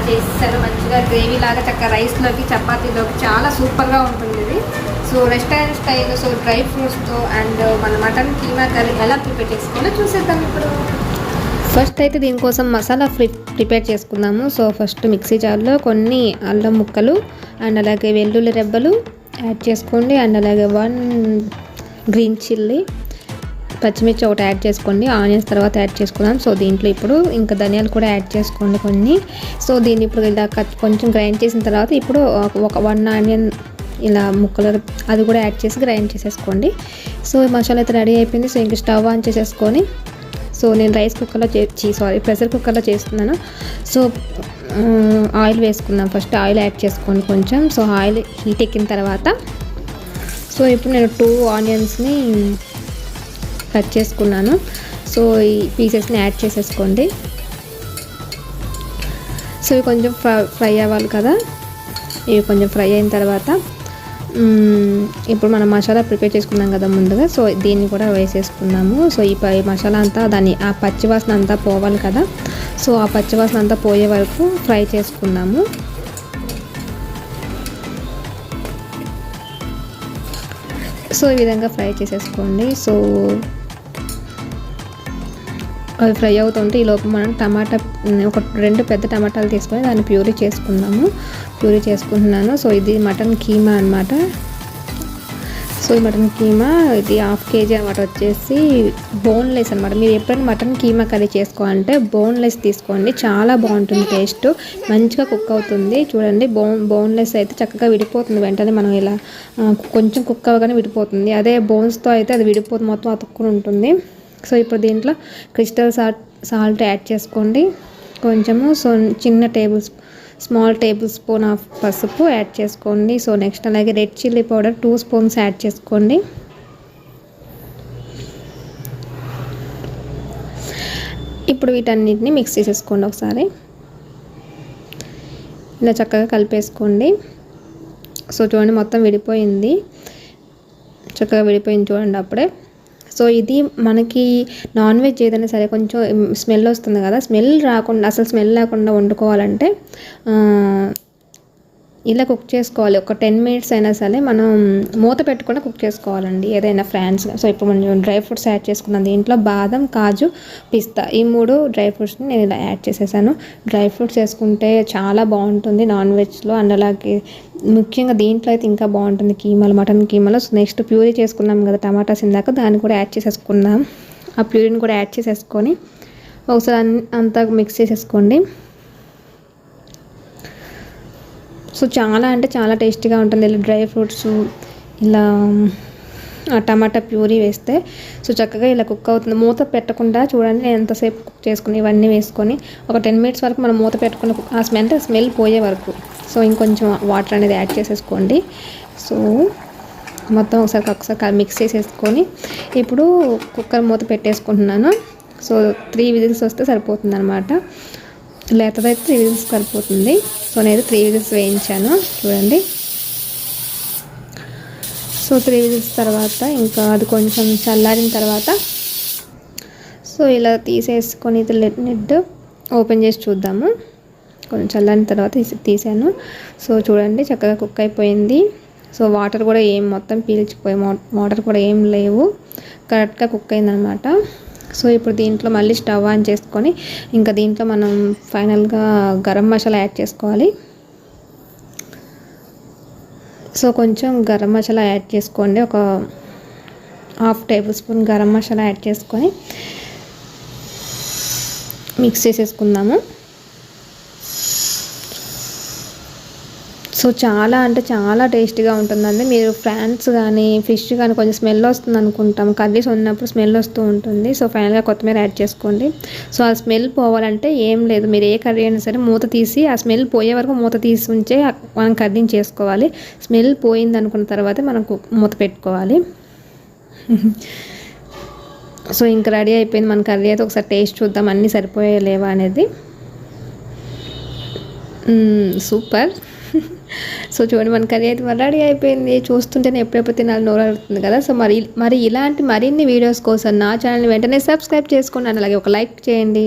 చేసేసాను. మంచిగా గ్రేవీ లాగా చక్కగా రైస్లోకి చపాతీలోకి చాలా సూపర్గా ఉంటుంది ఇది. So restaurant style, so dry ఫ్రూట్స్తో అండ్ మన మటన్ కీమా కర్రీ ఎలా ప్రిపేర్ చేసుకోవాలో చూసేద్దాం ఇప్పుడు. ఫస్ట్ అయితే దీనికోసం మసాలా ప్రిపేర్ చేసుకుందాము. సో ఫస్ట్ మిక్సీ జార్లో కొన్ని అల్లం ముక్కలు అండ్ అలాగే వెల్లుల్లి రెబ్బలు యాడ్ చేసుకోండి. అండ్ అలాగే 1 గ్రీన్ చిల్లీ, పచ్చిమిర్చి ఒకటి యాడ్ చేసుకోండి. ఆనియన్స్ తర్వాత యాడ్ చేసుకుందాం. సో దీంట్లో ఇప్పుడు ఇంకా ధనియాలు కూడా యాడ్ చేసుకోండి కొన్ని. సో దీన్ని ఇప్పుడు ఇలా కొంచెం గ్రైండ్ చేసిన తర్వాత ఇప్పుడు ఒక 1 ఆనియన్ ఇలా ముక్కలు అది కూడా యాడ్ చేసి గ్రైండ్ చేసేసుకోండి. సో మసాలా అయితే రెడీ అయిపోయింది. సో ఇంకా స్టవ్ ఆన్ చేసేసుకొని, సో నేను రైస్ కుక్కర్లో ప్రెషర్ కుక్కర్లో చేస్తున్నాను. సో ఆయిల్ వేసుకుందాం. ఫస్ట్ ఆయిల్ యాడ్ చేసుకోండి కొంచెం. సో ఆయిల్ హీట్ ఎక్కిన తర్వాత సో ఇప్పుడు నేను 2 ఆనియన్స్ని కట్ చేసుకున్నాను. సో ఈ పీసెస్ని యాడ్ చేసేసుకోండి. సో ఇవి కొంచెం ఫ్రై అవ్వాలి కదా. ఇవి కొంచెం ఫ్రై అయిన తర్వాత ఇప్పుడు మనం మసాలా ప్రిపేర్ చేసుకున్నాం కదా ముందుగా. సో దీన్ని కూడా వేసేసుకున్నాము. సో ఈ మసాలా అంతా ఆ పచ్చివాసన అంతా పోవాలి కదా. సో ఆ పచ్చివాసన అంతా పోయే వరకు ఫ్రై చేసుకున్నాము. సో ఈ విధంగా ఫ్రై చేసేసుకోండి. సో అవి ఫ్రై అవుతుంటే ఈ లోపు మనం ఒక 2 పెద్ద టమాటాలు తీసుకొని దాన్ని ప్యూరీ చేసుకుంటున్నాను. సో ఇది మటన్ కీమా అనమాట. సో ఈ మటన్ కీమా ఇది 1/2 kg అనమాట. వచ్చేసి బోన్లెస్ అనమాట. మీరు ఎప్పుడైనా మటన్ కీమా కర్రీ చేసుకోవాలంటే బోన్లెస్ తీసుకోండి. చాలా బాగుంటుంది, టేస్ట్ మంచిగా కుక్ అవుతుంది. చూడండి, బోన్లెస్ అయితే చక్కగా విడిపోతుంది వెంటనే. మనం ఇలా కొంచెం కుక్ అవ్వగానే విడిపోతుంది. అదే బోన్స్తో అయితే అది విడిపోతుంది, మొత్తం అతుక్కుని ఉంటుంది. సో ఇప్పుడు దీంట్లో క్రిస్టల్ సాల్ట్ యాడ్ చేసుకోండి కొంచెము. So small table spoon of పసుపు యాడ్ చేసుకోండి. సో నెక్స్ట్ అలాగే red chilli powder 2 spoons add చేసుకోండి. ఇప్పుడు వీటన్నిటిని మిక్స్ చేసేసుకోండి ఒకసారి. ఇలా చక్కగా కలిపేసుకోండి. సో చూడండి, మొత్తం విడిపోయింది, చక్కగా విడిపోయింది చూడండి అప్పుడే. సో ఇది మనకి నాన్ వెజ్ ఏదైనా సరే కొంచెం స్మెల్ వస్తుంది కదా, అసలు స్మెల్ లేకుండా వండుకోవాలంటే ఇలా కుక్ చేసుకోవాలి. ఒక 10 మినిట్స్ అయినా సరే మనం మూత పెట్టకుండా కుక్ చేసుకోవాలండి ఏదైనా ఫ్రాన్స్గా. సో ఇప్పుడు మనం డ్రై ఫ్రూట్స్ యాడ్ చేసుకున్నాం. దీంట్లో బాదం, కాజు, పిస్తా ఈ 3 డ్రై ఫ్రూట్స్ని నేను ఇలా యాడ్ చేసేసాను. డ్రై ఫ్రూట్స్ వేసుకుంటే చాలా బాగుంటుంది నాన్ వెజ్లో. అండ్ అలాగే ముఖ్యంగా దీంట్లో అయితే ఇంకా బాగుంటుంది మటన్ కీమాలో. సో నెక్స్ట్ ప్యూరీ చేసుకున్నాం కదా టమాటాస్ ఇందాక, దాన్ని కూడా యాడ్ చేసేసుకుందాం. ఆ ప్యూరీని కూడా యాడ్ చేసేసుకొని ఒకసారి అంతా మిక్స్ చేసేసుకోండి. సో చాలా అంటే చాలా టేస్టీగా ఉంటుంది ఇలా డ్రై ఫ్రూట్స్, ఇలా టమాటా ప్యూరీ వేస్తే. సో చక్కగా ఇలా కుక్ అవుతుంది. మూత పెట్టకుండా చూడండి నేను ఎంతసేపు కుక్ చేసుకుని ఇవన్నీ వేసుకొని ఒక 10 మినిట్స్ వరకు మనం మూత పెట్టుకుని ఆ స్మెల్ పోయే వరకు. సో ఇంకొంచెం వాటర్ అనేది యాడ్ చేసేసుకోండి. సో మొత్తం ఒకసారి మిక్స్ చేసేసుకొని ఇప్పుడు కుక్కర్ మూత పెట్టేసుకుంటున్నాను. సో 3 విజిల్స్ వస్తే సరిపోతుంది అనమాట. లేతదైతే 3 విజిల్స్ సరిపోతుంది. సో నేను 3 విజిల్స్ వేయించాను చూడండి. సో 3 విజిల్స్ తర్వాత ఇంకా అది కొంచెం చల్లారిన తర్వాత సో ఇలా తీసేసుకొని ఇది లిడ్ ఓపెన్ చేసి చూద్దాము. కొంచెం చల్లారిన తర్వాత తీసాను. సో చూడండి చక్కగా కుక్ అయిపోయింది. సో వాటర్ కూడా మొత్తం పీల్చిపోయి వాటర్ కూడా ఏం లేవు, కరెక్ట్గా కుక్ అయిందనమాట. సో ఇప్పుడు దీంట్లో మళ్ళీ స్టవ్ ఆన్ చేసుకొని ఇంకా దీంట్లో మనం ఫైనల్గా గరం మసాలా యాడ్ చేసుకోవాలి. సో కొంచెం గరం మసాలా యాడ్ చేసుకోండి. ఒక 1/2 table spoon garam masala add చేసుకొని మిక్స్ చేసేసుకుందాము. సో చాలా అంటే చాలా టేస్టీగా ఉంటుందండి. మీరు ఫ్రాన్స్ కానీ ఫిష్ కానీ కొంచెం స్మెల్ వస్తుంది అనుకుంటాం, కర్రీస్ ఉన్నప్పుడు స్మెల్ వస్తూ ఉంటుంది. సో ఫైనల్గా కొత్తిమీర యాడ్ చేసుకోండి. సో ఆ స్మెల్ పోవాలంటే ఏం లేదు, మీరు ఏ కర్రీ అయినా సరే మూత తీసి ఆ స్మెల్ పోయే వరకు మూత తీసి ఉంచే మనం కర్రీని చేసుకోవాలి. స్మెల్ పోయింది అనుకున్న తర్వాత మనం మూత పెట్టుకోవాలి. సో ఇంకా రెడీ అయిపోయింది మన కర్రీ అయితే. ఒకసారి టేస్ట్ చూద్దాం అన్నీ సరిపోయే లేవా అనేది. సూపర్. సో చూడండి మన కర్రీ అయితే రెడీ అయిపోయింది. చూస్తుంటేనే ఎప్పుడెప్పుడు తినాలి నోరు అడుగుతుంది కదా. సో మరి ఇలాంటి మరిన్ని వీడియోస్ కోసం నా ఛానల్ని వెంటనే సబ్స్క్రైబ్ చేసుకోండి, అలాగే ఒక లైక్ చేయండి.